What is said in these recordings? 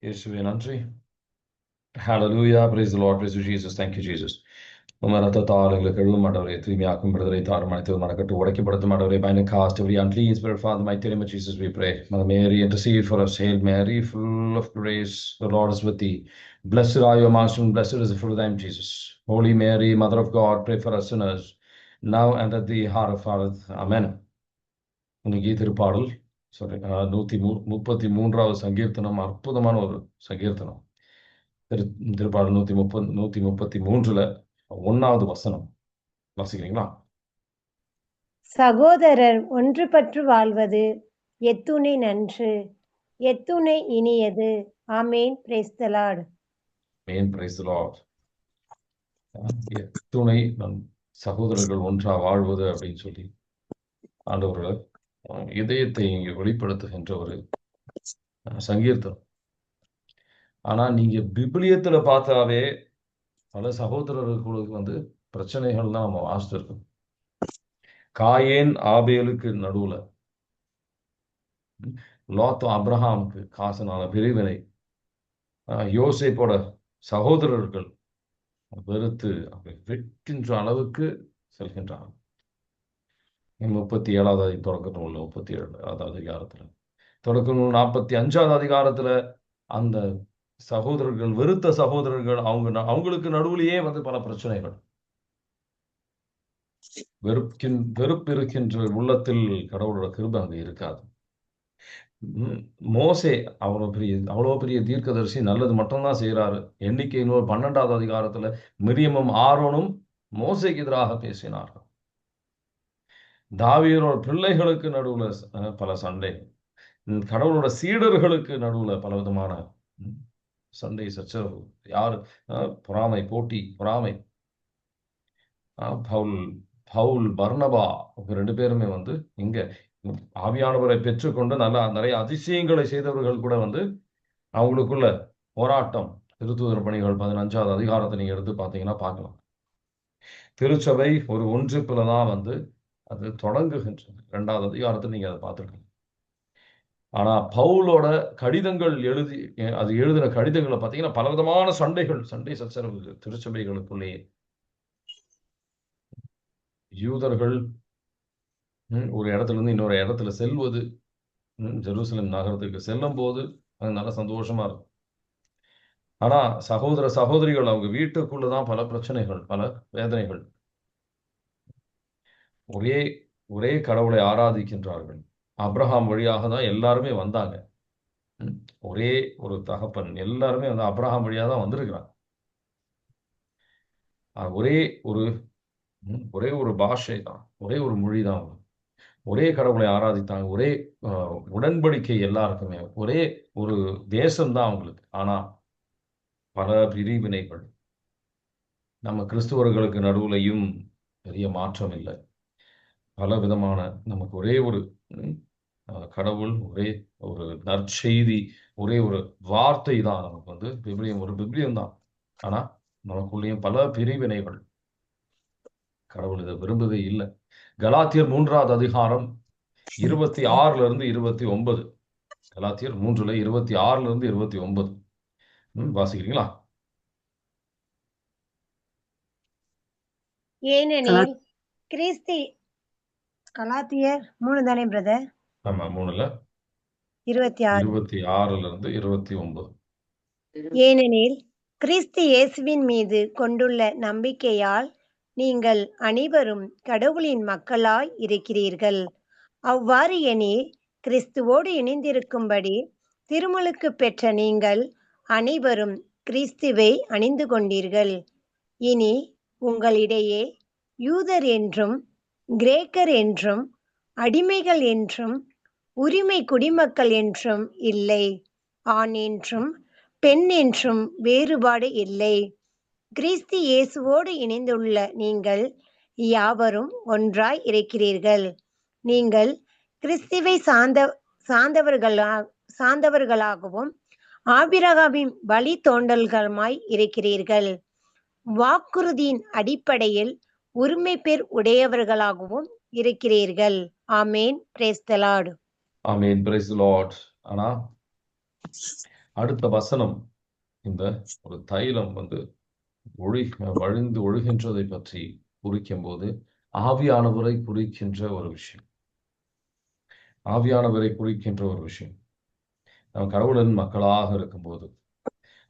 இயேசுவே நன்றி. Hallelujah. Praise the Lord. Praise you, Jesus. Thank you, Jesus. உம ரத்தத்தால் எங்களுக்கு கழுவும் ஆண்டவரே, தூய்மையாக்கும் விடுதலை தாரும், அனைத்து மனக்கட்டு உடைக்கப்படுத்தும் ஆண்டவரே, bind and cast every unclean spirit, Father, mighty name of Jesus, we pray. Mother Mary, intercede for us. Hail Mary, full of grace, the Lord is with thee. Blessed are you amongst women, blessed is the fruit of thy womb, Jesus. Holy Mary, Mother of God, pray for us sinners, now and at the hour of our death. Amen. இன்னைக்கு திருப்பாடல் 133வது சங்கீர்த்தனம், அற்புதமான ஒரு சங்கீர்த்தனம். திருப்பாடல் 133ல 1வது வசனம் வாசிக்கிறீங்களா? சகோதரர் ஒன்றுபற்று வாழ்வது எத்துணை நன்று, எத்துணை இனியது. Amen. Praise the lord. Amen. Praise the lord. எத்துணை சகோதரர்கள் ஒன்றா வாழ்வது அப்படின்னு சொல்லி ஆண்டவர்கள் இதயத்தை இங்கே வெளிப்படுத்துகின்ற ஒரு சங்கீர்த்தனம். ஆனா நீங்க பிபிலியத்துல பார்த்தாவே பல சகோதரர்களுக்கு பிரச்சனைகள் தான் நம்ம வாசிச்சிருக்கோம். காயேன் ஆபேலுக்கு நடுவுல, லோத்து அப்ரஹாமுக்கு காசுனால பிரிவினை, யோசேப்போட சகோதரர்கள் வெறுத்து வெட்கின்ற அளவுக்கு செல்கின்றார்கள். 37வது தொடக்க நூல் 37வது அதிகாரத்துல, தொடக்க நூல் 45வது அதிகாரத்துல அந்த சகோதரர்கள், வெறுத்த சகோதரர்கள், அவங்களுக்கு நடுவுலயே பல பிரச்சனைகள். வெறுப்பு இருக்கின்ற உள்ளத்தில் கடவுளோட கிருபை அங்க இருக்காது. மோசே அவ்வளவு பெரிய தீர்க்கதரிசி, நல்லது மட்டும்தான் செய்யறாரு. எண்ணிக்கை 12வது அதிகாரத்துல மிரியமும் ஆரோனும் மோசேக்கு எதிராக பேசினார்கள். தாவீதோட பிள்ளைகளுக்கு நடுவுல பல சண்டை, கடவுளோட சீடர்களுக்கு நடுவுல பல விதமான சண்டை சச்சரவு, யாரு பொறாமை, போட்டி, பொறாமை. பவுல் பர்னபா ரெண்டு பேருமே இங்க ஆவியானவரை பெற்றுக்கொண்டு நிறைய அதிசயங்களை செய்தவர்கள் கூட அவங்களுக்குள்ள போராட்டம். திருத்தூதர் பணிகள் 15வது அதிகாரத்தை நீங்க எடுத்து பார்த்தீங்கன்னா பார்க்கலாம். திருச்சபை ஒரு ஒன்றிப்புல தான் அது தொடங்குகின்றது. 2வது அதிகாரத்தில் நீங்க அதை பார்த்துருக்கீங்க. ஆனா பவுலோட கடிதங்கள் எழுதின கடிதங்களை பார்த்தீங்கன்னா பலவிதமான சண்டை சச்சரவுகள் திருச்சபைகளுக்குள்ளேயே. யூதர்கள் ஒரு இடத்துல இருந்து இன்னொரு இடத்துல செல்வது, ஜெருசலேம் நகரத்துக்கு செல்லும் போது அது நல்ல சந்தோஷமா இருக்கும். ஆனா சகோதர சகோதரிகள் அவங்க வீட்டுக்குள்ளதான் பல பிரச்சனைகள், பல வேதனைகள். ஒரே கடவுளை ஆராதிக்கின்றார்கள். அப்ரஹாம் வழியாக தான் எல்லாருமே வந்தாங்க. ஒரே ஒரு தகப்பன், எல்லாருமே அப்ரஹாம் வழியாக தான் வந்திருக்கிறாங்க. ஒரே ஒரு பாஷை தான், ஒரே ஒரு மொழி தான், ஒரே கடவுளை ஆராதித்தாங்க. ஒரே உடன்படிக்கை எல்லாருக்குமே, ஒரே ஒரு தேசம்தான் அவங்களுக்கு. ஆனா பல பிரிவினைகள். நம்ம கிறிஸ்துவர்களுக்கு நடுவுலையும் பெரிய மாற்றம் இல்லை. பல விதமான, நமக்கு ஒரே ஒரு கடவுள், ஒரே ஒரு நற்செய்தி, ஒரே ஒரு வார்த்தை தான் நமக்கு விபிலியம், ஒரு விபிலியம் தான். ஆனா நமக்குள்ளேயும் பல பிரிவினைகள். கடவுள் இதை விரும்பவே இல்லை. கலாத்தியர் 3வது அதிகாரம் 26ல இருந்து 29. கலாத்தியர் 3ல 26ல இருந்து 29 வாசிக்கிறீங்களா? ஏனெனில் கிறிஸ்து, கலாத்தியர் 3 தானே பிரதர்? ஆமா, 3ல 26ல இருந்து 29. ஏனெனில் கிறிஸ்து இயேசுவின் மீது கொண்டுள்ள நம்பிக்கையால் நீங்கள் அனைவரும் கடவுளின் மக்களாய் இருக்கிறீர்கள். அவ்வாறு எனில் கிறிஸ்துவோடு இணைந்திருக்கும்படி திருமுழுக்கு பெற்ற நீங்கள் அனைவரும் கிறிஸ்துவை அணிந்து கொண்டீர்கள். இனி உங்களிடையே யூதர் என்றும் கிரேக்கர் என்றும் அடிமைகள் என்றும் உரிமை குடிமக்கள் என்றும் இல்லை, ஆண் என்றும் பெண் என்றும் வேறுபாடு இல்லை. கிறிஸ்து இயேசுவோடு இணைந்துள்ள நீங்கள் யாவரும் ஒன்றாய் இருக்கிறீர்கள். நீங்கள் கிறிஸ்துவை சார்ந்தவர்களாகவும் ஆபிரகாமின் வழி தோன்றல்களுமாய் இருக்கிறீர்கள். வாக்குறுதியின் அடிப்படையில் உரிமை பேர் உடையவர்களாகவும் இருக்கிறீர்கள். Amen. Praise the lord. Amen. Praise the lord. ஆனா அடுத்த வசனம் இந்த ஒரு தைலம் வந்து வழிந்து ஒழுகின்றதை பற்றி குறிக்கும் போது ஆவியானவரை குறிக்கின்ற ஒரு விஷயம். ஆவியானவரை குறிக்கின்ற ஒரு விஷயம். நம்ம கடவுளின் மக்களாக இருக்கும்போது,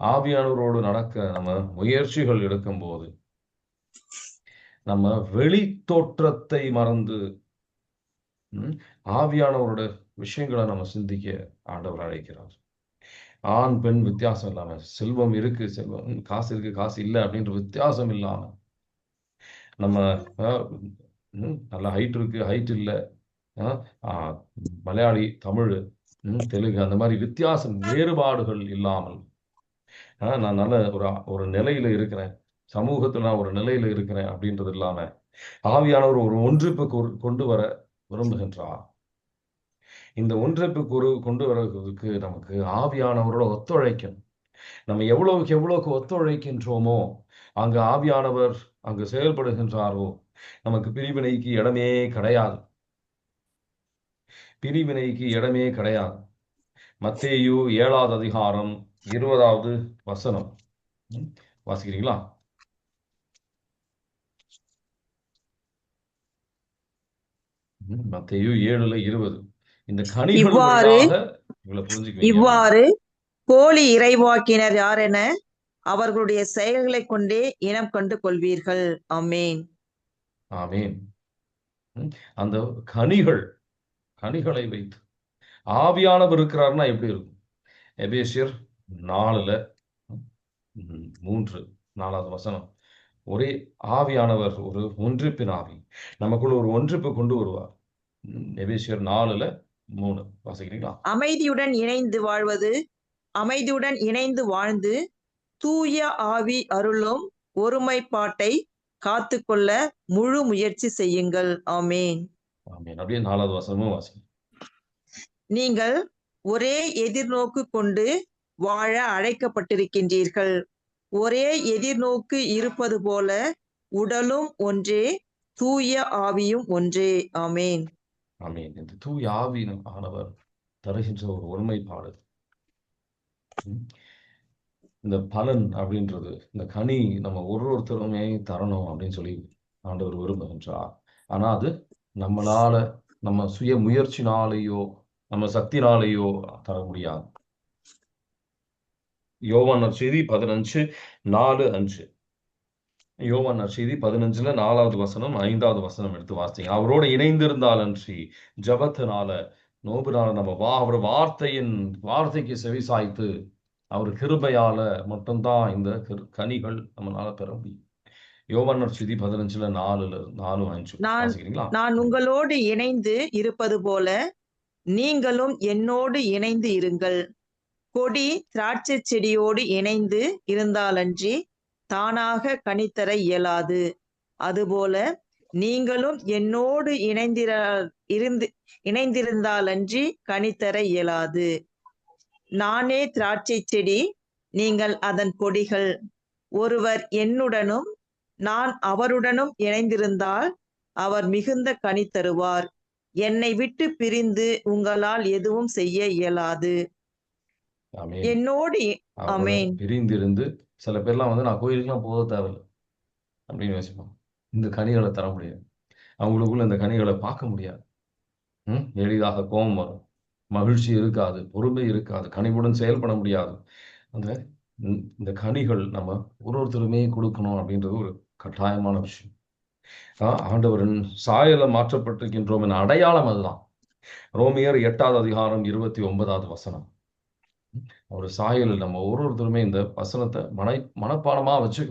ஆவியானவரோடு நடக்க நம்ம முயற்சிகள் எடுக்கும்போது, நம்ம வெளி தோற்றத்தை மறந்து ஆவியானவரோட விஷயங்களை நம்ம சிந்திக்க ஆண்டவர் அழைக்கிறார். ஆண் பெண் வித்தியாசம் இல்லாம, செல்வம் இருக்கு, செல்வம் காசு இருக்கு, காசு இல்லை அப்படின்ற வித்தியாசம் இல்லாம, நம்ம நல்ல ஹைட் இருக்கு, ஹைட் இல்லை, மலையாளி, தமிழ், தெலுங்கு, அந்த மாதிரி வித்தியாசம் வேறுபாடுகள் இல்லாமல், நான் நல்ல ஒரு நிலையில இருக்கிறேன், சமூகத்தில் நான் ஒரு நிலையில இருக்கிறேன் அப்படின்றது இல்லாம ஆவியானவர் ஒரு ஒன்றிப்பு கொண்டு வர விரும்புகின்றார். இந்த ஒன்றிப்பு கொண்டு வரதுக்கு நமக்கு ஆவியானவரோட ஒத்துழைக்கணும். நம்ம எவ்வளவுக்கு ஒத்துழைக்கின்றோமோ அங்கு ஆவியானவர் அங்கு செயல்படுகின்றாரோ நமக்கு பிரிவினைக்கு இடமே கிடையாது. பிரிவினைக்கு இடமே கிடையாது. மத்தேயு 7வது அதிகாரம் 20வது வசனம் வாசிக்கிறீங்களா? மத்தேயு 7:20. இந்த கனிகள் வழியாக இவங்களை புரிஞ்சுக்குவீங்க. இவ்வாறு போலி இறைவாக்கினர் யாரென அவர்களுடைய செயல்களை கொண்டே இனம் கண்டு கொள்வீர்கள். ஆமேன். ஆமேன். அந்த கனிகளை வைத்து ஆவியானவர் இருக்கிறார்னா எப்படி இருக்கும்? எபேசியர் 4:3 வசனம். ஒரே ஆவியானவர் ஒரு ஒன்றிப்பின் ஆவி, நமக்குள்ள ஒரு ஒன்றிப்பு கொண்டு வருவார். எபேசியர் 4:3 வாசிக்கிறீங்களா? அமைதியுடன் இணைந்து வாழ்வது, அமைதியுடன் இணைந்து வாழ்ந்து தூய ஆவி அருளும் ஒருமைப்பாட்டை காத்துக்கொள்ள முழு முயற்சி செய்யுங்கள். ஆமேன். ஆமேன். அப்படியே 4வது வசனமும் வாசி. நீங்கள் ஒரே எதிர்நோக்கு கொண்டு வாழ அழைக்கப்பட்டிருக்கின்றீர்கள். ஒரே எதிர்நோக்கு இருப்பது போல உடலும் ஒன்றே, தூய ஆவியும் ஒன்றே. ஆமேன். ஆமேன். இந்த தூய ஆவியானவர் தருகின்ற ஒரு ஒருமைப்பாடு, இந்த பலன் அப்படின்றது, இந்த கனி நம்ம ஒருத்தருமே தரணும் அப்படின்னு சொல்லி ஆண்டவர் விரும்புகின்றார். ஆனா அது நம்மளால, நம்ம சுய முயற்சினாலேயோ நம்ம சக்தினாலேயோ தர முடியாது. யோவான் நற்செய்தி 15:4-5. யோவான் நற்செய்தி 15:4வது வசனம் 5வது வசனம் எடுத்து வாசிங்க. அவரோட இணைந்திருந்தால் அன்றி ஜபத்தினால நோபினால நம்ம அவர் வார்த்தைக்கு செவி சாய்த்து அவர் கிருபையால மட்டும்தான் இந்த கனிகள் நம்மளால பெற முடியும். யோவான் நற்செய்தி 15:4-5 வாசிக்கிறீங்களா? நான் உங்களோடு இணைந்து இருப்பது போல நீங்களும் என்னோடு இணைந்து இருங்கள். கொடி திராட்சை செடியோடு இணைந்து இருந்தாலன்றி தானாக கனித்தர இயலாது. அதுபோல நீங்களும் என்னோடு இணைந்திருந்தாலன்றி கனித்தர இயலாது. நானே திராட்சை செடி, நீங்கள் அதன் கொடிகள். ஒருவர் என்னுடனும் நான் அவருடனும் இணைந்திருந்தால் அவர் மிகுந்த கனி தருவார். என்னை விட்டு பிரிந்து உங்களால் எதுவும் செய்ய இயலாது. என்னோடு பிரிந்திருந்து சில பேர்லாம் வந்து நான் கோயிலுக்குலாம் போக தேவையில்லை அப்படின்னு யோசிப்பாங்க. இந்த கனிகளை தர முடியாது, அவங்களுக்குள்ள இந்த கனிகளை பார்க்க முடியாது. எளிதாக கோபம் வரும், மகிழ்ச்சி இருக்காது, பொறுமை இருக்காது, கனிவுடன் செயல்பட முடியாது. இந்த கனிகள் நம்ம ஒருத்தருமே கொடுக்கணும் அப்படின்றது ஒரு கட்டாயமான விஷயம். ஆண்டவரின் சாயல மாற்றப்பட்டிருக்கின்றோம் என்ற அடையாளம் அதுதான். ரோமியர் 8வது அதிகாரம் 29வது வசனம். ஒரு சாயலில் நம்ம ஒருத்தருமே இந்த வசனத்தை மனப்பாடமா வச்சு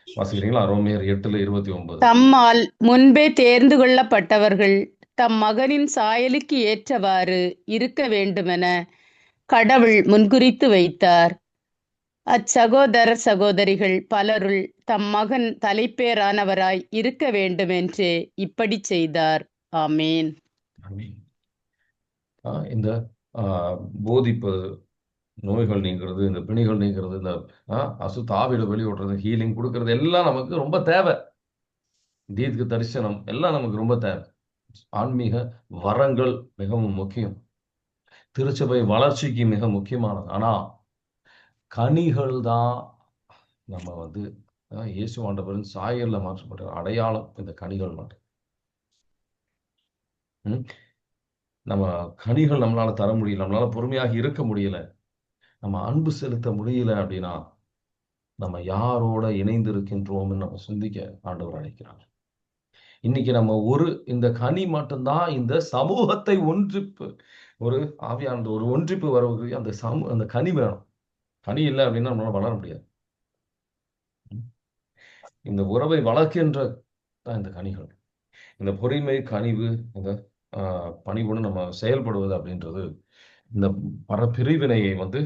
வாசிக்கிறீங்களா? ரோமியர் 8:29. தம்மால் முன்பே தேர்ந்து கொள்ளப்பட்டவர்கள் தம் மகனின் சாயலுக்கு ஏற்றவாறு இருக்க வேண்டுமென கடவுள் முன்குறித்து வைத்தார். அச்சகோதர சகோதரிகள் பலருள் தம் மகன் தலைப்பேரானவராய் இருக்க வேண்டுமென்று இப்படி செய்தார். ஆமேன். இந்த போதிப்பது, நோய்கள் நீங்கிறது, இந்த பிணிகள் நீங்கிறது, இந்த அசுத்த ஆவிட வெளியோடுறது, ஹீலிங் கொடுக்கறது எல்லாம் நமக்கு ரொம்ப தேவை. தீர்க்க தரிசனம் எல்லாம் நமக்கு ரொம்ப தேவை. ஆன்மீக வரங்கள் மிகவும் முக்கியம். திருச்சபை வளர்ச்சிக்கு மிக முக்கியமானது. ஆனா கனிகள் தான் நம்ம வந்து இயேசு ஆண்டவரின் சாயல்ல மாற்றப்பட்ட அடையாளம் இந்த கனிகள் மட்டும். ம். நம்ம கனிகள் நம்மளால தர முடியல, நம்மளால பொறுமையாக இருக்க முடியல, நம்ம அன்பு செலுத்த முடியல அப்படின்னா நம்ம யாரோட இணைந்து இருக்கின்றோம்னு நம்ம சிந்திக்க ஆண்டவர் அழைக்கிறார். இன்னைக்கு நம்ம இந்த கனி மட்டும்தான் இந்த சமூகத்தை ஒன்றிப்பு ஒரு ஆவியானது ஒரு ஒன்றிப்பு வரவுக்கு அந்த கனி வேணும். கனி இல்லை அப்படின்னா நம்மளால வளர முடியாது. இந்த உறவை வளர்க்கின்ற தான் இந்த கனிகள். இந்த பொறுமை, கனிவு, இந்த பணிவுடன் நம்ம செயல்படுவது அப்படின்றது இந்த பிரிவினையை வந்து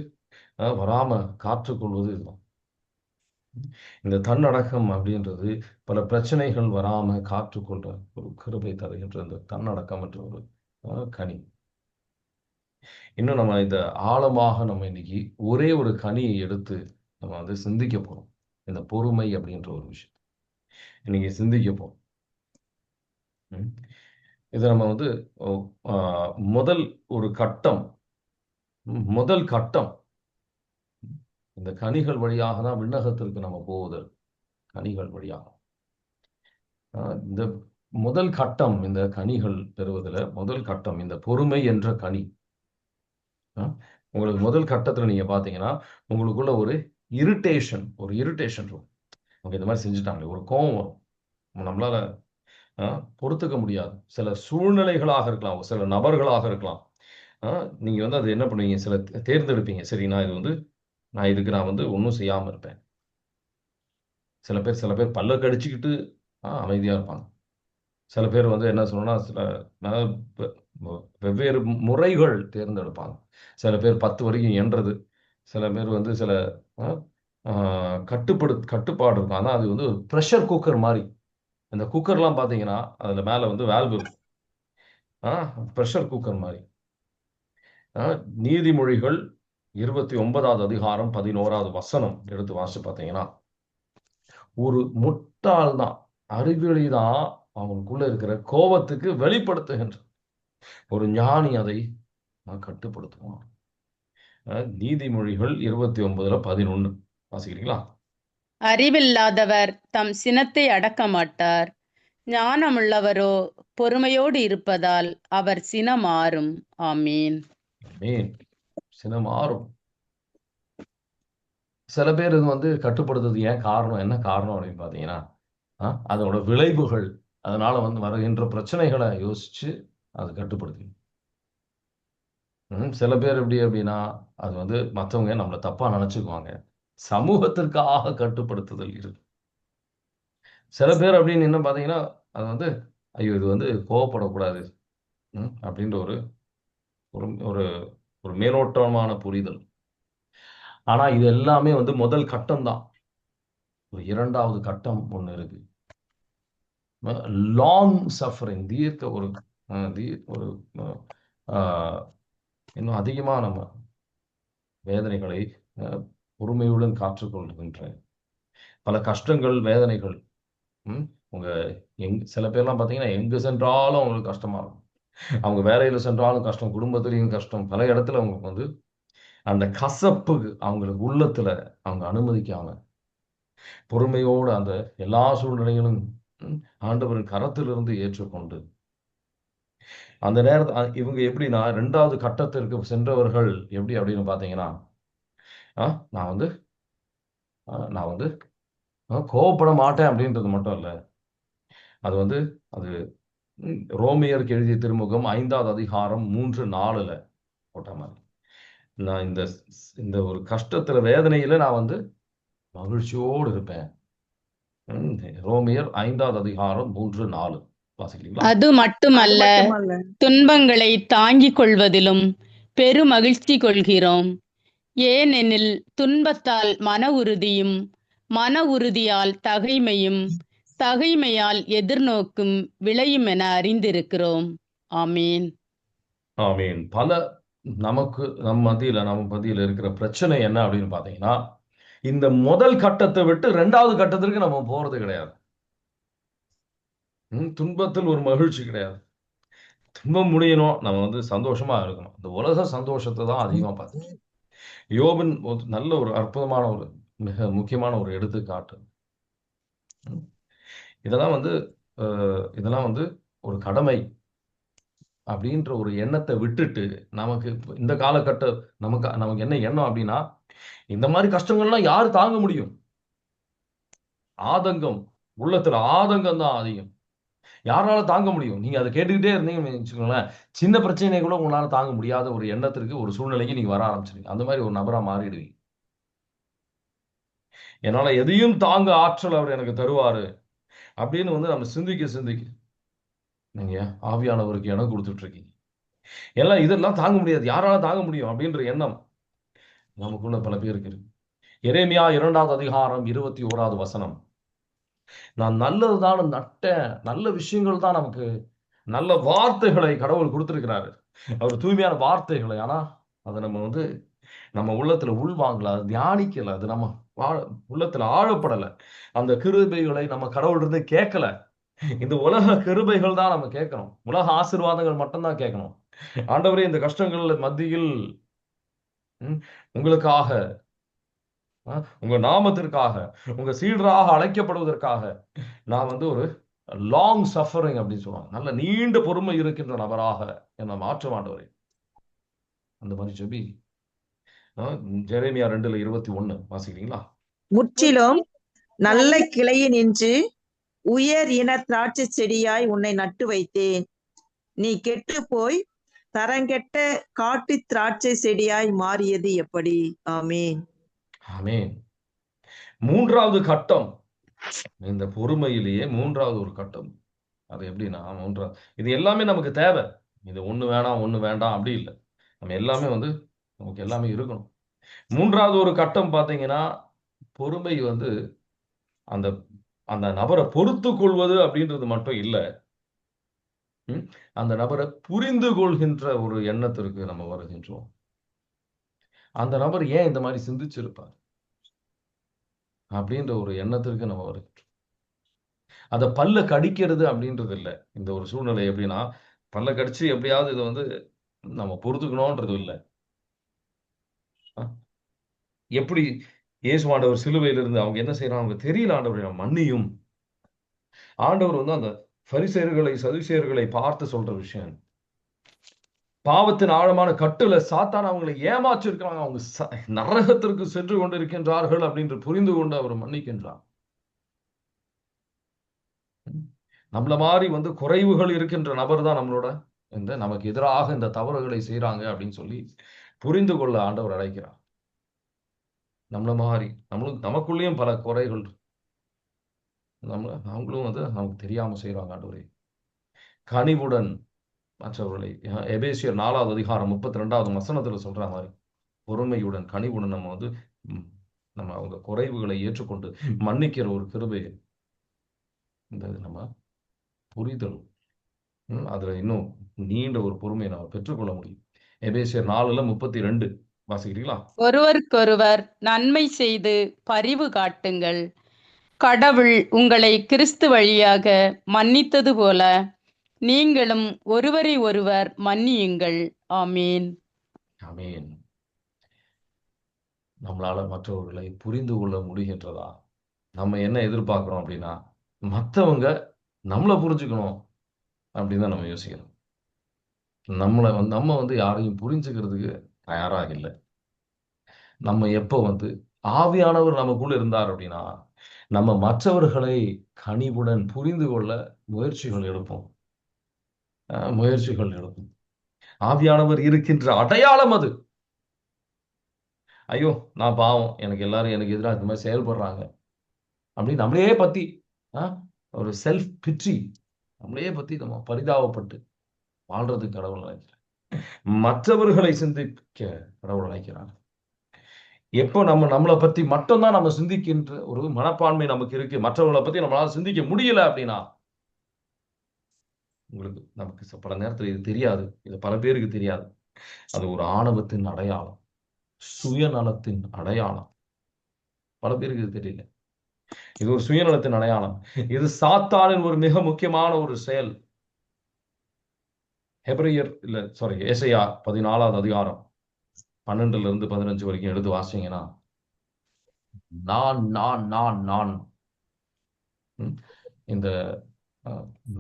வராம காற்றுக்கொள்வது இதுதான். இந்த தன்னடக்கம் அப்படின்றது பல பிரச்சனைகள் வராம காற்றுக்கொள்ற ஒரு கிருபை தருகின்ற இந்த தன்னடக்கம் என்ற ஒரு கனி. இன்னும் நம்ம இந்த ஆழமாக நம்ம இன்னைக்கு ஒரே ஒரு கனியை எடுத்து நம்ம வந்து சிந்திக்க போறோம். இந்த பொறுமை அப்படின்ற ஒரு விஷயம் இன்னைக்கு சிந்திக்க போறோம். இதை நம்ம வந்து முதல் கட்டம் இந்த கனிகள் வழியாக தான் விண்ணகத்திற்கு நம்ம போவதல். கனிகள் வழியாக இந்த முதல் கட்டம், இந்த கனிகள் பெறுவதில் முதல் கட்டம் இந்த பொறுமை என்ற கனி. உங்களுக்கு முதல் கட்டத்துல நீங்க பாத்தீங்கன்னா உங்களுக்குள்ள ஒரு இரிட்டேஷன் இருக்கும். அவங்க இந்த மாதிரி செஞ்சுட்டாங்களே, ஒரு கோபம் வரும். நம்மளால பொறுத்துக்க முடியாது. சில சூழ்நிலைகளாக இருக்கலாம், சில நபர்களாக இருக்கலாம். நீங்க வந்து அது என்ன பண்ணுவீங்க, சில தேர்ந்தெடுப்பீங்க. சரி, நான் இதுக்கு வந்து ஒன்றும் செய்யாம இருப்பேன். சில பேர் பல்ல கடிச்சுக்கிட்டு அமைதியா இருப்பாங்க. சில பேர் வந்து என்ன சொல்லணும்னா சில வெவ்வேறு முறைகள் தேர்ந்தெடுப்பாங்க. சில பேர் 10 வரைக்கும் எண்றது, சில பேர் வந்து சில கட்டுப்பாடு இருக்கும். ஆனால் அது வந்து ஒரு ப்ரெஷர் குக்கர் மாதிரி. இந்த குக்கர்லாம் பார்த்தீங்கன்னா அதில் மேலே வந்து வேல்வ் இருக்கும். ப்ரெஷர் குக்கர் மாதிரி. நீதிமொழிகள் 29வது அதிகாரம் 11வது வசனம் எடுத்து வாசிச்சு பார்த்தீங்கன்னா, ஒரு முட்டாள் தான், அறிவியலி தான் அவனுக்குள்ள இருக்கிற கோபத்துக்கு வெளிப்படுத்துகின்ற, ஒரு ஞானி அதை கட்டுப்படுத்துவான். நீதிமொழிகள் 29:11 வாசிக்கிறீங்களா? அறிவில்லாதவர் தம் சினத்தை அடக்க மாட்டார், ஞானமுள்ளவரோ பொறுமையோடு இருப்பதால் அவர் சினம் ஆறும். ஆமீன். சினம் ஆறும். சில பேர் இது வந்து கட்டுப்படுத்துறது என்ன காரணம் அப்படின்னு பாத்தீங்கன்னா, அதோட விளைவுகள், அதனால வந்து வருகின்ற பிரச்சனைகளை யோசிச்சு அது கட்டுப்படுத்து. சில பேர் எப்படி அப்படின்னா, அது வந்து மற்றவங்க நம்மளை தப்பா நினைச்சுக்குவாங்க, சமூகத்திற்காக கட்டுப்படுத்துதல் இருக்கு. சில பேர் அப்படின்னு என்ன பாத்தீங்கன்னா, அது வந்து ஐயோ இது வந்து கோவப்படக்கூடாது அப்படின்ற ஒரு ஒரு மேலோட்டமான புரிதல். ஆனா இது எல்லாமே வந்து முதல் கட்டம் தான். ஒரு இரண்டாவது கட்டம் ஒண்ணு இருக்கு. லாங் சஃபரிங், இன்னும் அதிகமா நம்ம வேதனைகளை பொறுமையுடன் காற்றுக்கொள்கின்ற பல கஷ்டங்கள், வேதனைகள். சில பேர்லாம் பார்த்தீங்கன்னா எங்க சென்றாலும் அவங்களுக்கு கஷ்டமா இருக்கும். அவங்க வேலையில சென்றாலும் கஷ்டம், குடும்பத்திலையும் கஷ்டம். பல இடத்துல அவங்களுக்கு வந்து அந்த கசப்பு அவங்களுக்கு உள்ளத்துல அவங்க அனுமதிக்காம பொறுமையோடு அந்த எல்லா சூழ்நிலைகளும் ஆண்டவரின் கரத்திலிருந்து ஏற்றுக்கொண்டு அந்த நேரத்தில் இவங்க எப்படின்னா, 2வது கட்டத்திற்கு சென்றவர்கள் எப்படி அப்படின்னு பார்த்தீங்கன்னா, நான் வந்து கோவப்பட மாட்டேன் அப்படின்றது மட்டும் இல்லை. அது வந்து அது ரோமியருக்கு எழுதிய திருமுகம் 5வது அதிகாரம் 3-4 போட்ட மாதிரி, நான் இந்த ஒரு கஷ்டத்துல, வேதனையில நான் வந்து மகிழ்ச்சியோடு இருப்பேன். ரோமியர் 5வது அதிகாரம் 3-4 வாசிக்கிறீங்களா? அது மட்டுமல்ல, துன்பங்களை தாங்கிக் கொள்வதிலும் பெருமகிழ்ச்சி கொள்கிறோம். ஏனெனில் துன்பத்தால் மன உறுதியும், மன உறுதியால் தகைமையும், தகைமையால் எதிர்நோக்கும் விளையும் என அறிந்திருக்கிறோம். ஆமீன். ஆமீன். நம்ம மத்தியில இருக்கிற பிரச்சனை என்ன அப்படின்னு பாத்தீங்கன்னா, இந்த முதல் கட்டத்தை விட்டு 2வது கட்டத்திற்கு நம்ம போறது கிடையாது. துன்பத்தில் ஒரு மகிழ்ச்சி கிடையாது, துன்பம் முடியணும், நம்ம வந்து சந்தோஷமா இருக்கணும். இந்த உலக சந்தோஷத்தை தான் அதிகமா பார்த்துட்டு யோபின் ஒரு நல்ல ஒரு அற்புதமான ஒரு மிக முக்கியமான ஒரு எடுத்துக்காட்டு. ம். இதெல்லாம் வந்து இதெல்லாம் வந்து ஒரு கடமை அப்படின்ற ஒரு எண்ணத்தை விட்டுட்டு, நமக்கு இந்த காலகட்ட நமக்கு நமக்கு என்ன எண்ணம் அப்படின்னா, இந்த மாதிரி கஷ்டங்கள்லாம் யாரு தாங்க முடியும்? ஆதங்கம், உள்ளத்துல ஆதங்கம் தான் அதிகம். யாரால தாங்க முடியும்? நீங்க அத கேட்டுக்கிட்டே இருந்தீங்கன்னு வச்சுக்கோங்களேன், சின்ன பிரச்சனைய கூட உங்களால தாங்க முடியாத ஒரு எண்ணத்திற்கு, ஒரு சூழ்நிலைக்கு நீங்க வர ஆரம்பிச்சுருவீங்க. அந்த மாரி ஒரு நபரா மாறிடுவீங்க. என்னால எதையும் தாங்க ஆற்றல் அவர் எனக்கு தருவாரு. அப்படின்னு வந்து நம்ம சிந்திக்க சிந்திக்க, நீங்க ஆவியானவருக்கு இடம் குடுத்துட்டு இருக்கீங்க. எல்லாம் இதெல்லாம் தாங்க முடியாது. யாரால தாங்க முடியும்? அப்படின்ற எண்ணம் நமக்குள்ள பல பேருக்கு இருக்கு. எரேமியா 2வது அதிகாரம் 21வது வசனம். நான் நல்லது தான நட்டேன். நல்ல விஷயங்கள் தான் நமக்கு நல்ல வார்த்தைகளை கடவுள் குடுத்திருக்கிறாரு. அவர் தூய்மையான வார்த்தைகளை. ஆனா, அத நம்ம வந்து நம்ம உள்ளத்துல உள்வாங்கல. அத தியானிக்கல. அது நம்ம ஆழ உள்ளத்துல ஆழப்படல. அந்த கிருபைகளை நம்ம கடவுளிருந்து கேட்கல. இந்த உலக கிருபைகள் தான் நம்ம கேட்கிறோம். உலக ஆசீர்வாதங்கள் மட்டும் தான் கேட்கணும். ஆண்டவரே இந்த கஷ்டங்கள் மத்தியில் ம், உங்களுக்காக உங்க நாமத்திற்காக, உங்க சீடராக அழைக்கப்படுவதற்காக நான் வந்து ஒரு லாங் சஃபரிங் அப்படின்னு சொல்லுவாங்க. நல்ல நீண்ட பொறுமை இருக்கின்ற நபராக என்னை மாற்ற ஆண்டவரே. அந்த மாதிரி ஜெபி. ஜெரேமியா 2:21 வாசிக்கிறீங்களா? முற்றிலும் நல்ல கிளையினின்று உயர் இன திராட்சை செடியாய் உன்னை நட்டு வைத்தேன். நீ கெட்டுப் போய் தரங்கெட்ட காட்டு திராட்சை செடியாய் மாறியது எப்படி? ஆமென். ஆமென். 3வது கட்டம். இந்த பொறுமையிலேயே 3வது ஒரு கட்டம். அது எப்படின்னா, இது எல்லாமே நமக்கு தேவை. இது ஒண்ணு வேணாம், ஒண்ணு வேண்டாம் அப்படி இல்ல. நம்ம எல்லாமே வந்து நமக்கு எல்லாமே இருக்கணும். 3வது ஒரு கட்டம் பார்த்தீங்கன்னா, பொறுமை வந்து அந்த அந்த நபர பொறுத்துக் கொள்வது அப்படின்றது மட்டும் இல்ல. ம். அந்த நபர புரிந்து கொள்கின்ற ஒரு எண்ணத்திற்கு நம்ம வருகின்றோம். அந்த நபர் ஏன் இந்த மாரி சிந்திச்சிருப்பார்? அப்படின்ற ஒரு எண்ணத்திற்கு நம்ம வருகிறோம். அத பல்ல கடிக்கிறது அப்படின்றது இல்ல. இந்த ஒரு சூழ்நிலை எப்படின்னா, பல்ல கடிச்சு எப்படியாவது இத வந்து நம்ம பொறுத்துக்கணும்ன்றது இல்ல. அ எப்படி இயேசு ஆண்டவர் சிலுவையில இருந்து அவங்க என்ன செய்றாங்க? அவங்க தெரியல ஆண்டவரே மன்னியும். ஆண்டவர் வந்து அந்த பரிசேயர்களை, சதுசேயர்களை பார்த்து சொல்ற விஷயம். பாவத்தின் ஆழமான கட்டுல சாத்தான் அவங்களை ஏமாற்றிருக்கிறாங்க. அவங்க நரகத்திற்கு சென்று கொண்டிருக்கின்றார்கள் அப்படின்னு புரிந்து கொண்டு அவர் மன்னிக்கின்றார். நம்மள மாரி வந்து குறைவுகள் இருக்கின்ற நபர் தான் நம்மளோட நமக்கு எதிராக இந்த தவறுகளை செய்றாங்க அப்படின்னு சொல்லி புரிந்து கொள்ள ஆண்டவர் அழைக்கிறார். நம்மள மாரி நமக்குள்ளேயும் பல குறைகள் அவங்களும் வந்து நமக்கு தெரியாம செய்றாங்க ஆண்டவரே. கனிவுடன் மற்றவர்களை எபேசியர் 4வது அதிகாரம் 32வது வசனத்துல சொல்ற மாரி பொறுமையுடன், கனிவுடன் நம்ம வந்து ம் நம்ம அவங்க குறைவுகளை ஏற்றுக்கொண்டு மன்னிக்கிற ஒரு கிருபை இந்த நம்ம புரிதல். அதுல இன்னும் நீண்ட ஒரு பொறுமையை நம்ம பெற்றுக்கொள்ள முடியும். எபேசியர் 4:32 வாசிக்கிறீங்களா? ஒருவருக்கொருவர் நன்மை செய்து பரிவு காட்டுங்கள். கடவுள் உங்களை கிறிஸ்து வழியாக மன்னித்தது போல நீங்களும் ஒருவரை ஒருவர் மன்னியுங்கள். ஆமீன். ஆமென். நம்மளால மற்றவர்களை புரிந்து கொள்ள முடிகின்றதா? நம்ம என்ன எதிர்பார்க்கிறோம் அப்படின்னா, மத்தவங்க நம்மள புரிஞ்சுக்கணும் அப்படின்னு தான் நம்ம யோசிக்கிறோம். நம்ம வந்து யாரையும் புரிஞ்சுக்கிறதுக்கு தயாரா இல்ல. நம்ம எப்போ வந்து ஆவியானவர் நமக்குள்ள இருந்தார் அப்படின்னா, நம்ம மற்றவர்களை கனிவுடன் புரிந்து கொள்ள முயற்சிகள் எடுப்போம். முயற்சிகள் எடுப்போம். ஆவியானவர் இருக்கின்ற அடையாளம் அது. ஐயோ! நான் பாவம். எனக்கு எல்லாரும் எனக்கு எதிரா இந்த மாரி செயல்படுறாங்க. அப்படின்னு நம்மளையே பத்தி அ ஒரு செல்ஃப் பிட்டி நம்மளையே பத்தி நம்ம பரிதாபப்பட்டு வாழ்றதுக்கு கடவுள் அழைக்கிறார். மற்றவர்களை சிந்திக்க கடவுள் அழைக்கிறார். எப்போ நம்ம நம்மள பத்தி மட்டும் தான் நம்ம சிந்திக்கின்ற ஒரு மனப்பான்மை நமக்கு இருக்கு. மற்றவங்கள பத்தி நம்மளால சிந்திக்க முடியல அப்படின்னா, நமக்கு பல நேரத்துல இது தெரியாது. இது பல பேருக்கு தெரியாது. அது ஒரு ஆணவத்தின் அடையாளம். சுயநலத்தின் அடையாளம். பல பேருக்கு இது தெரியல. இது ஒரு சுயநலத்தின் அடையாளம். இது சாத்தானின் ஒரு மிக முக்கியமான ஒரு செயல். ஹெப்ரியர் இல்ல சாரி ஏசாயா 14வது அதிகாரம் 12ல இருந்து 15 வரைக்கும் எடுத்து வாசிங்கன்னா, நான் ம், இந்த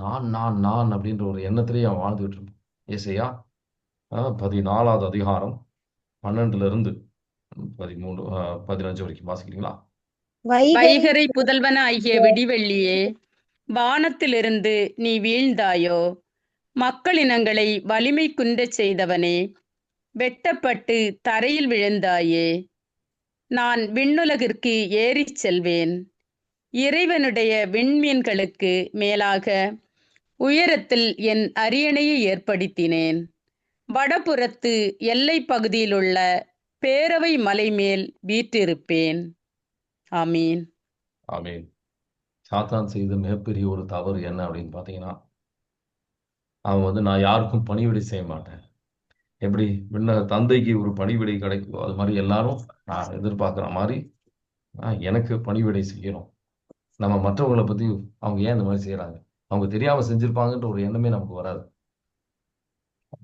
நான் அப்படின்ற ஒரு எண்ணத்திலேயே அவன் வாழ்ந்துகிட்டு இருப்பான். ஏசாயா 14வது அதிகாரம் 12ல இருந்து 13 15 வரைக்கும் வாசிக்கிறீங்களா? வைகரை வைகரை புதல்வன ஆகிய விடிவெள்ளியே, வானத்திலிருந்து நீ வீழ்ந்தாயோ? மக்களினங்களை வலிமை குன்றச் செய்தவனே, வெட்டப்பட்டு தரையில் விழுந்தாயே. நான் விண்ணுலகிற்கு ஏறிச் செல்வேன். இறைவனுடைய விண்மீன்களுக்கு மேலாக உயரத்தில் என் அரியணையை ஏற்படுத்தினேன். வடபுறத்து எல்லைப் பகுதியிலுள்ள பேரவை மலை மேல் வீற்றிருப்பேன். ஆமீன். ஆமென். சாத்தான் செய்த மிகப்பெரிய ஒரு தவறு என்ன அப்படின்னு பார்த்தீங்கன்னா, அவன் வந்து நான் யாருக்கும் பணிவிடை செய்ய மாட்டேன். எப்படி விண்ணக தந்தைக்கு ஒரு பணிவிடை கிடைக்குதோ அது மாதிரி எல்லாரும் நான் எதிர்பார்க்குற மாதிரி எனக்கு பணிவிடை செய்யணும். நம்ம மற்றவங்களை பத்தி அவங்க ஏன் இந்த மாதிரி செய்யறாங்க, அவங்க தெரியாம செஞ்சிருப்பாங்கன்ற ஒரு எண்ணமே நமக்கு வராது.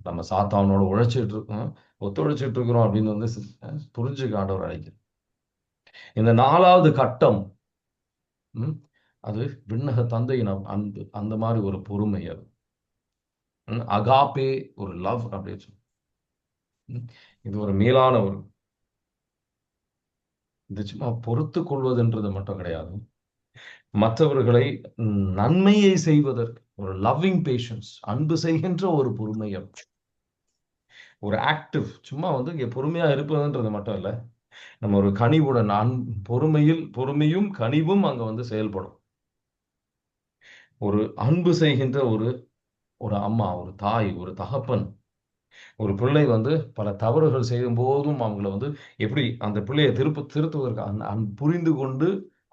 நம்ம சாத்தானோட உழைச்சிட்டு இருக்கோம், ஒத்துழைச்சிட்டு இருக்கிறோம் அப்படின்னு வந்து புரிஞ்சுக்க ஆண்டவர் அழைக்கிறார். இந்த 4வது கட்டம் அது விண்ணக தந்தையின் அன்பு, அந்த மாதிரி ஒரு பொறுமை அது. அகாப்பே ஒரு லவ் அப்படின்னு சொல்லி இது ஒரு மேலான ஒரு, இது சும்மா பொறுத்து கொள்வதுன்றது மட்டும் கிடையாது, மற்றவர்களை நன்மையை செய்வதற்கு ஒரு லவ்விங் பேஷன்ஸ், அன்பு செய்கின்ற ஒரு பொறுமை, ஒரு ஆக்டிவ். சும்மா வந்து இங்க பொறுமையா இருப்பதுன்றது மட்டும் இல்ல, நம்ம ஒரு கனிவுடன் பொறுமையும் கனிவும் அங்க வந்து செயல்படும். ஒரு அன்பு செய்கின்ற ஒரு அம்மா, ஒரு தாய், ஒரு தகப்பன், ஒரு பிள்ளை வந்து பல தவறுகள் செய்யும் போதும் அவங்கள வந்து எப்படி அந்த பிள்ளையை திருத்துவதற்கு புரிந்து கொண்டு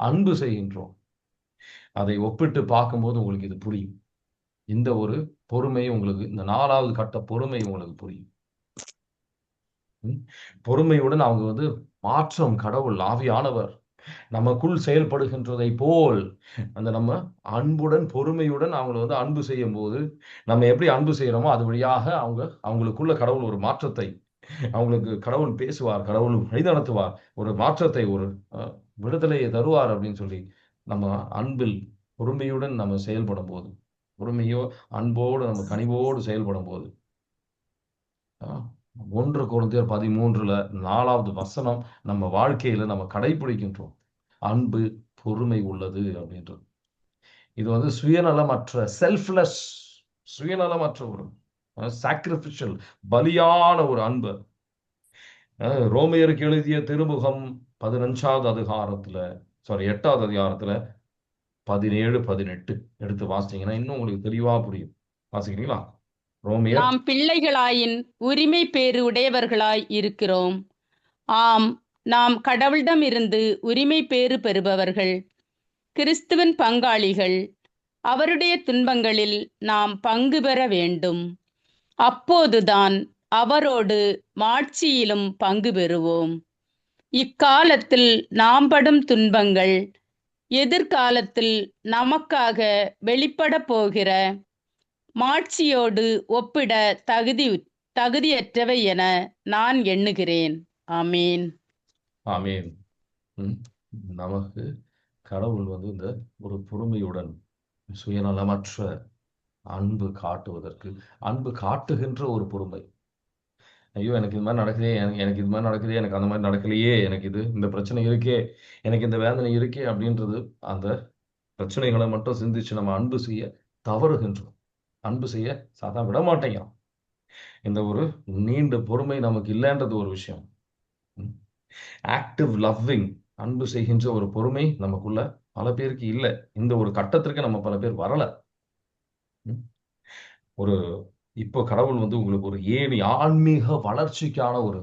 அன்பு செய்கின்றோம். அதை ஒப்பிட்டு பார்க்கும்போது உங்களுக்கு இது புரியும். இந்த ஒரு பொறுமை உங்களுக்கு, இந்த 4வது கட்ட பொறுமை உங்களுக்கு புரியும். பொறுமையுடன் அவங்க வந்து மாற்றம், கடவுள் ஆவியானவர் நமக்குள் செயல்படுகின்றதை போல் அந்த நம்ம அன்புடன் பொறுமையுடன் அவங்களை வந்து அன்பு செய்யும் போது, நம்ம எப்படி அன்பு செய்யறோமோ அது வழியாக அவங்களுக்குள்ள கடவுள் ஒரு மாற்றத்தை, அவங்களுக்கு கடவுள் பேசுவார், கடவுள் வழிநடத்துவார், ஒரு மாற்றத்தை, ஒரு விடுதலையை தருவார் அப்படின்னு சொல்லி நம்ம அன்பில் பொறுமையுடன் நம்ம செயல்படும் போது, பொறுமையோ அன்போடு நம்ம கனிவோடு செயல்படும் போது, 1 கொரிந்தியர் 13ல 4வது வசனம் நம்ம வாழ்க்கையில நம்ம கடைபிடிக்கின்றோம். அன்பு பொறுமை உள்ளது அப்படின்றது. இது வந்து சுயநலமற்ற ஒரு சாக்ரிபிஷியல், பலியான ஒரு அன்பு. ரோமையருக்கு எழுதிய திருமுகம் 8வது அதிகாரத்துல 17, 18 எடுத்து வாசிச்சீங்கன்னா இன்னும் உங்களுக்கு தெளிவா புரியும். வாசிக்கிறீங்களா? ரோமையர். நாம் பிள்ளைகளாயின் உரிமை பேறு உடையவர்களாய் இருக்கிறோம். ஆம், நாம் கடவுளிடம் இருந்து உரிமை பேறு பெறுபவர்கள், கிறிஸ்துவின் பங்காளிகள். அவருடைய துன்பங்களில் நாம் பங்கு பெற வேண்டும். அப்போதுதான் அவரோடு மாட்சியிலும் பங்கு பெறுவோம். இக்காலத்தில் நாம் படும் துன்பங்கள் எதிர்காலத்தில் நமக்காக வெளிப்பட போகிற மாட்சியோடு ஒப்பிட தகுதியற்றவை என நான் எண்ணுகிறேன். ஆமீன். ஆமீன். நமக்கு கடவுள் வந்து இந்த ஒரு பொறுமையுடன் சுயநலமற்ற அன்பு காட்டுகின்ற ஒரு பொறுமை. ஐயோ எனக்கு இது மாதிரி நடக்குதே, எனக்கு இது மாதிரி நடக்குதே, எனக்கு அந்த மாதிரி நடக்கலையே, எனக்கு இந்த பிரச்சனை இருக்கே, எனக்கு இந்த வேதனை இருக்கே அப்படின்றது, அந்த பிரச்சனைகளை மட்டும் சிந்திச்சு நம்ம அன்பு செய்ய தவறுகின்றோம். அன்பு செய்ய சாதா விட மாட்டேங்கிறோம். இந்த ஒரு நீண்ட பொறுமை நமக்கு இல்லைன்றது ஒரு விஷயம். ஆக்டிவ் லவ்விங், அன்பு செய்கின்ற ஒரு பொறுமை நமக்குள்ள பல பேருக்கு இல்லை. இந்த ஒரு கட்டத்திற்கு நம்ம பல பேர் வரல. இப்போ கடவுள் வந்து உங்களுக்கு ஒரு ஆன்மீக வளர்ச்சிக்கான ஒரு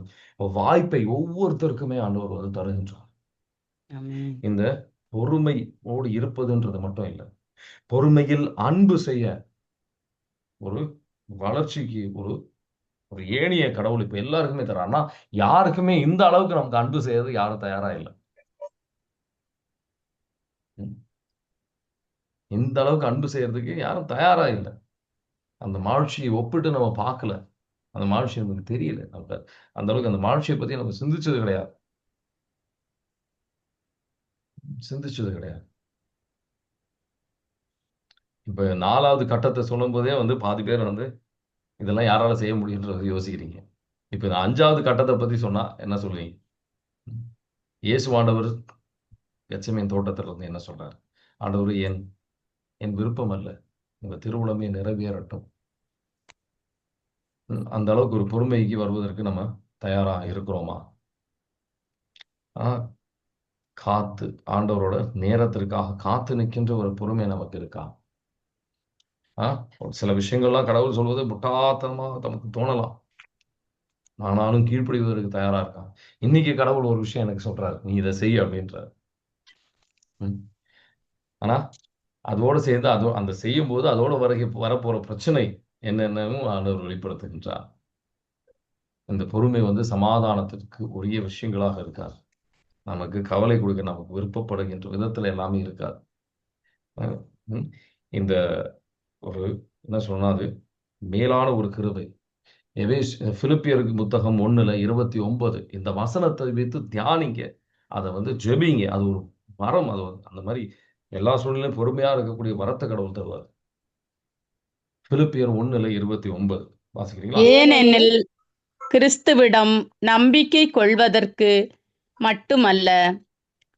வாய்ப்பை ஒவ்வொருத்தருக்குமே ஆண்டவர் வந்து தருகின்றார். இந்த பொறுமையோடு இருப்பதுன்றது மட்டும் இல்லை, பொறுமையில் அன்பு செய்ய ஒரு வளர்ச்சிக்கு ஒரு ஏணிய கடவுள் இப்ப எல்லாருக்குமே தர. ஆனா யாருக்குமே இந்த அளவுக்கு நமக்கு அன்பு செய்யறது யாரும் தயாரா இல்லை. இந்த அளவுக்கு அன்பு செய்யறதுக்கு யாரும் தயாரா இல்லை. அந்த மாழ்ச்சியை ஒப்பிட்டு நம்ம பார்க்கல. அந்த மாழ்ச்சி நமக்கு தெரியல. நம்ம அந்த அளவுக்கு அந்த மாழ்ச்சியை பத்தி நம்ம சிந்திச்சது கிடையாது. சிந்திச்சது கிடையாது. இப்ப 4வது கட்டத்த சொல்லும்போதே பாதி பேர் இதெல்லாம் யாரால செய்ய முடியும்ன்றத யோசிக்கிறீங்க. இப்ப இந்த 5வது கட்டத்த பத்தி சொன்னா என்ன சொல்லுவீங்க? இயேசுவாண்டவர் கெத்செமனே தோட்டத்துல என்ன சொல்றாரு? ஆண்டவரே, என் விருப்பம் அல்ல, உங்க திருவுளமே நிறைவேறட்டும். அந்த அளவுக்கு ஒரு பொறுமைக்கு வருவதற்கு நம்ம தயாரா இருக்கிறோமா? ஆ, காத்து ஆண்டவரோட நேரத்திற்காக காத்து நிற்கின்ற ஒரு பொறுமை நமக்கு இருக்கா? ஒரு சில விஷயங்கள்லாம் கடவுள் சொல்வது முட்டாள்தனமா நமக்கு தோணலாம். ஆனாலும் கீழ்ப்படிவதற்கு தயாரா இருக்கான். இன்னைக்கு கடவுள் ஒரு விஷயம் எனக்கு சொல்றாரு, நீ இதை செய் அப்படின்றாரு. ஆனா அதோடு சேர்ந்து அந்த செய்யும் போது அதோட வரப்போற பிரச்சனை என்னென்னவும் ஆண்டவர் வெளிப்படுத்துகின்றார். இந்த பொறுமை சமாதானத்திற்கு உரிய விஷயங்களாக இருக்காது. நமக்கு கவலை கொடுக்க நமக்கு விருப்பப்படுகின்ற விதத்துல எல்லாமே இருக்காது. அஹ் உம் இந்த ஒரு என்ன சொன்னா அது மேலான ஒரு கிருபை. பிலிப்பியருக்கு புத்தகம் 1:29 இந்த வசனத்தை வைத்து தியானிங்க, அதை ஜெபிங்க. அது ஒரு வரம். அது அந்த மாதிரி எல்லா சூழ்நிலையும் பொறுமையா இருக்கக்கூடிய வரத்தை கடவுள் தருவார். பிலிப்பியர் 1:29 வாசிக்கிறீங்களா? ஏனெனில் கிறிஸ்துவிடம் நம்பிக்கை கொள்வதற்கு மட்டுமல்ல,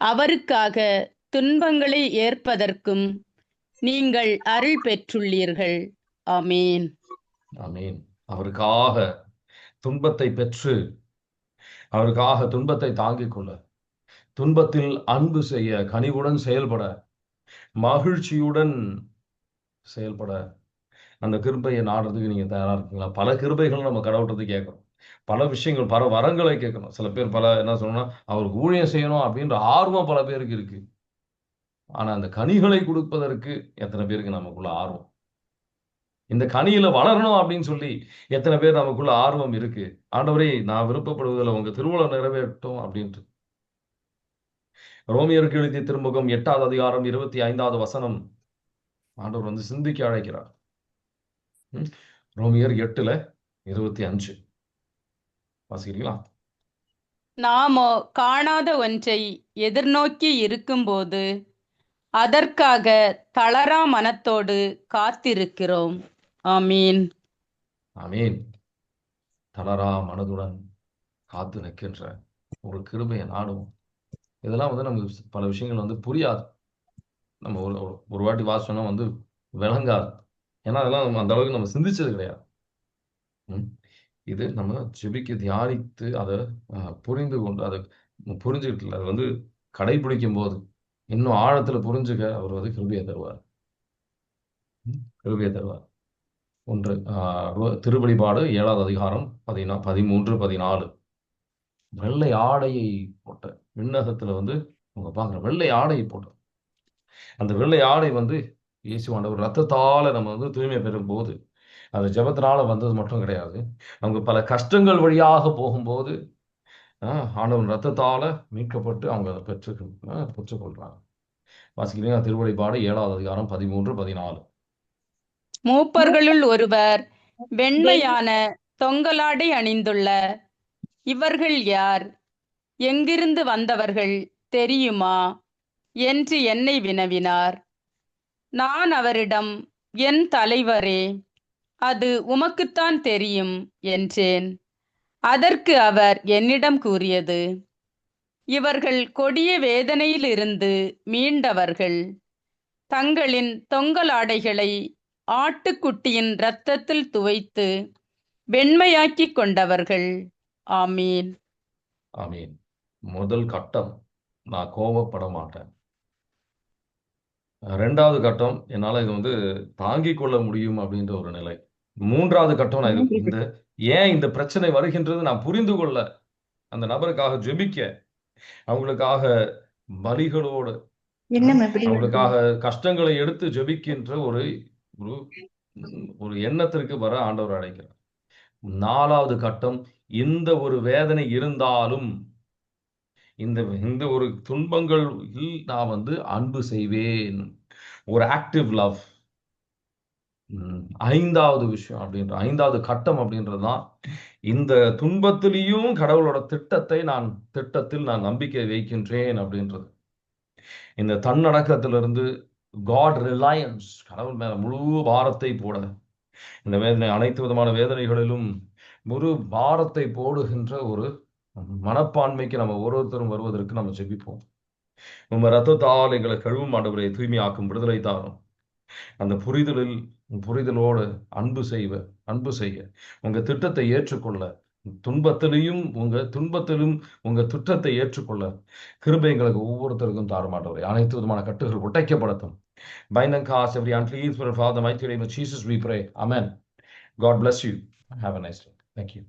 அவருக்காக துன்பங்களை ஏற்பதற்கும் நீங்கள் அருள் பெற்றுள்ளீர்கள். ஆமீன். ஆமீன். அவருக்காக துன்பத்தை பெற்று, அவருக்காக துன்பத்தை தாங்கிக் கொள்ள, துன்பத்தில் அன்பு செய்ய, கனிவுடன் செயல்பட, மகிழ்ச்சியுடன் செயல்பட அந்த கிருபையை நாடுறதுக்கு நீங்க தயாரா இருக்கீங்களா? பல கிருபைகள் நம்ம கடவுள்கிட்ட கேட்கணும். பல விஷயங்கள், பல வரங்களை கேட்கணும். சில பேர் என்ன சொல்லணும்னா, அவருக்கு ஊழியம் செய்யணும் அப்படின்ற ஆர்வம் பல பேருக்கு இருக்கு. ஆனா அந்த கனிகளை கொடுப்பதற்கு எத்தனை பேருக்கு நமக்குள்ள ஆர்வம்? இந்த கனியில வளரணும் அப்படின்னு சொல்லி எத்தனை பேர் நமக்குள்ள ஆர்வம் இருக்கு? ஆண்டவரே, நான் விருப்பப்படுவதில் உங்க திருவுளம் நிறைவேறட்டும் அப்படின்ட்டு. ரோமியருக்கு எழுதிய திருமுகம் 8வது அதிகாரம் 25வது வசனம் ஆண்டவர் சிந்திக்க அழைக்கிறார். ரோமியர் 8:25 வாசிக்கிறீங்களா? நாமோ காணாத ஒன்றை எதிர்நோக்கி இருக்கும்போது அதற்காக தளரா மனத்தோடு காத்திருக்கிறோம். ஆமீன். ஆமீன். தளரா மனதுடன் காத்து நிற்கின்ற ஒரு கிருபையை நாடும். இதெல்லாம் நமக்கு பல விஷயங்கள் புரியாது. நம்ம ஒரு வாட்டி வாசனம் விளங்காது. ஏன்னா அதெல்லாம் அந்த அளவுக்கு நம்ம சிந்திச்சது கிடையாது. இது நம்ம ஜெபிக்க தியானித்து அதை புரிந்து கொண்டு அதை புரிஞ்சுக்கிட்டு அதை கடைபிடிக்கும் போது இன்னும் ஆழத்துல புரிஞ்சுக்க அவர் கிருபையை தருவார். கிருபையை தருவார். திருவெளிப்பாடு 7வது அதிகாரம் 13, 14 வெள்ளை ஆடையை போட்ட விண்ணகத்துல உங்க பாக்குற வெள்ளை ஆடையை போட்ட அந்த வெள்ளை ஆடை இயேசுவாண்டவர் ரத்தத்தால நம்ம தூய்மை பெறும் போது அது ஜெபத்தினால வந்தது மட்டும் கிடையாது. நமக்கு பல கஷ்டங்கள் வழியாக போகும்போது ஆண்டவன் ரத்தத்தால மீட்கப்பட்டு அவங்க அதை பெற்றுக்கொள்றாங்க. வாசிக்கிறீங்க திருவெளிப்பாடு 7வது அதிகாரம் 13, 14. மூப்பர்களுள் ஒருவர் வெண்மையான தொங்கலாடை அணிந்துள்ள, இவர்கள் யார், எங்கிருந்து வந்தவர்கள் தெரியுமா என்று என்னை வினவினார். நான் அவரிடம், என் தலைவரே, அது உமக்குத்தான் தெரியும் என்றேன். அதற்கு அவர் என்னிடம் கூறியது, இவர்கள் கொடிய வேதனையிலிருந்து மீண்டவர்கள், தங்களின் தொங்கலாடைகளை ஆட்டுக்குட்டியின் இரத்தத்தில் துவைத்து வெண்மையாக்கி கொண்டவர்கள். ஆமீன். ஆமீன். முதல் கட்டம், நான் கோபப்பட மாட்டேன். 2வது கட்டம், என்னால இது தாங்கிக் கொள்ள முடியும் அப்படின்ற ஒரு நிலை. 3வது கட்டம், நான் ஏன் இந்த பிரச்சனை வருகின்றது நான் புரிந்து கொள்ள, அந்த நபருக்காக ஜெபிக்க, அவங்களுக்காக பலிகளோடு, அவங்களுக்காக கஷ்டங்களை எடுத்து ஜெபிக்கின்ற ஒரு ஒரு எண்ணத்திற்கு வர ஆண்டவர் அழைக்கிறார். 4வது கட்டம், இந்த ஒரு வேதனை இருந்தாலும் இந்த ஒரு துன்பங்கள் நான் அன்பு செய்வேன். ஒரு ஆக்டிவ் லவ். ஐந்தாவது விஷயம் அப்படின்ற 5வது கட்டம் அப்படின்றதுதான், இந்த துன்பத்திலையும் கடவுளோட திட்டத்தில் நான் நம்பிக்கை வைக்கின்றேன் அப்படின்றது. இந்த தன்னடக்கத்திலிருந்து காட் ரிலையன்ஸ், கடவுள் மேல முழு பாரத்தை போட, இந்த வேதனை அனைத்து விதமான வேதனைகளிலும் முழு பாரத்தை போடுகின்ற ஒரு மனப்பான்மைக்கு நம்ம ஒருத்தரும் வருவதற்கு நம்ம ஜெபிப்போம். உங்க ரத்தத்தால் எங்களை கழுவும் ஆண்டவரை, தூய்மையாக்கும், விடுதலை தாரும். அந்த புரிதலோடு அன்பு செய்ய, உங்க திட்டத்தை ஏற்றுக்கொள்ள, துன்பத்திலும் உங்க திட்டத்தை ஏற்றுக்கொள்ள கிருபை எங்களுக்கு ஒவ்வொருத்தருக்கும் தாருமாட்டவரை. அனைத்து விதமான கட்டுகள் உடைக்கப்படட்டும். Bind and cast every unclean spirit, Father, mighty name of Jesus we pray. Amen. God bless you. Have a nice day. Thank you.